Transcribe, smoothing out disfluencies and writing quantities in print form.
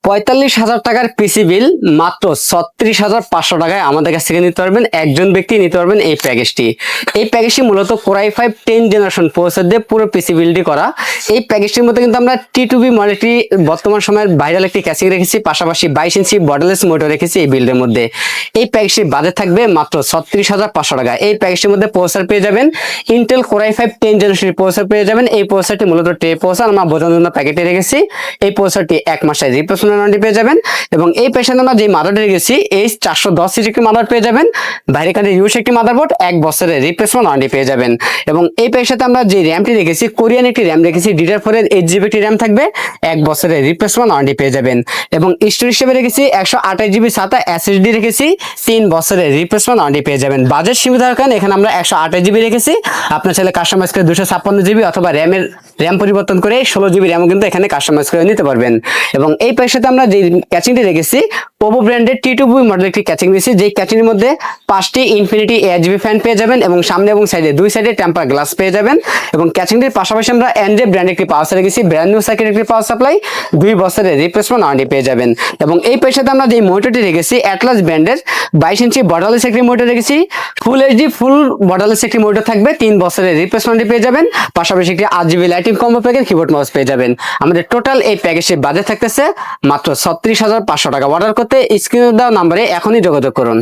৪৫,০০০ টাকার পিসি বিল মাত্র ৩৬,৫০০ টাকায় আমাদের কাছ থেকে নিতে পারবেন। একজন ব্যক্তি নিতে পারবেন এই প্যাকেজটি। এই প্যাকেজটি মূলত কোরাই 5 10 জেনারেশন প্রসেসর দিয়ে পুরো পিসি বিলটি করা। এই প্যাকেজটির মধ্যে কিন্তু আমরা T2B মডেলটি বর্তমান সময়ের ভাইরাল একটি ক্যাসিং রেখেছি, পাশাপাশি 22 ইঞ্চি বর্ডারলেস মোটর রেখেছি এই বিল্ডের মধ্যে। এই প্যাকেজটির বাজেট থাকবে মাত্র ৩৬,৫০০ টাকা। এই প্যাকেজটির মধ্যে প্রসেসর পেয়ে যাবেন ইন্টেল কোরাই 5 10 জেনারেশন প্রসেসর পেয়ে যাবেন। এই প্রসেসরটি মূলত টে প্রসেসর, আমরা বোঝানোর জন্য প্যাকেটে রেখেছি। এই প্রসেসরটি 1 মাসের রিপ্লেসমেন্ট ওয়ারেন্টি পেয়ে যাবেন এবং এই পেশেন্ট আমরা যে মাদারবোর্ড রেখেছি H410 সিরিজ একটি মাদার পেয়ে যাবেন। বাইরে কাছে ইউএস একটি মাদারবোর্ড 1 বছরের রিপ্লেসমেন্ট ওয়ারেন্টি পেয়ে যাবেন এবং এই পেশেন্টে আমরা যে র্যামটি রেখেছি কোরিয়ান একটি র্যাম রেখেছি DDR4 এর 8GB একটি র্যাম থাকবে, 1 বছরের রিপ্লেসমেন্ট ওয়ারেন্টি পেয়ে যাবেন এবং স্টোরেজ হিসেবে রেখেছি 128GB SATA SSD রেখেছি, 3 বছরের রিপ্লেসমেন্ট ওয়ারেন্টি পেয়ে যাবেন। বাজেট সীমিতার কারণে এখানে আমরা 128GB রেখেছি। আপনার চাইলে কাস্টমাইজ করে 256GB অথবা র্যাম পরিবর্তন করে 16GB র্যামও কিন্তু এখানে কাস্টমাইজ করে নিতে পারবেন এবং এই পেশেন্টে আমরা যে ক্যাচিংটি রেখেছি ওপো ব্র্যান্ডের T2B মডেল একটি ক্যাচিং দিয়েছি, যেই ক্যাচিংয়ের মধ্যে 5টি ইনফিনিটি ARGB ফ্যান পেয়ে যাবেন এবং সামনে এবং সাইডে দুই সাইডে টেম্পার গ্লাস পেয়ে যাবেন এবং ক্যাচিংটির পাশাপাশি আমরা এনজে ব্র্যান্ডের একটি পাওয়ার রেখেছি, ব্র্যান্ড নিউ সার্কিট একটি পাওয়ার সাপ্লাই, 2 বছরের রিপ্লেসমেন্ট ওয়ারেন্টি পেয়ে যাবেন এবং এই পেশেন্টে আমরা যে মনিটরটি রেখেছি অ্যাটলাস ব্র্যান্ডের 22 ইঞ্চি বর্ডারলেস একটি মনিটর রেখেছি, ফুল এইচডি ফুল বর্ডারলেস একটি মনিটর থাকবে, 3 বছরের রিপ্লেসমেন্ট ওয়ারেন্টি পেয়ে যাবেন, পাশাপাশি একটি 8GB lighting combo package, keyboard mouse পেয়ে যাবেন। আমাদের টোটাল এই প্যাকেজের বাজেট থাকতেছে মাত্র ৩৬,৫০০ টাকা। অর্ডার করতে স্ক্রিনে দেওয়া নম্বরে এখনই যোগাযোগ করুন।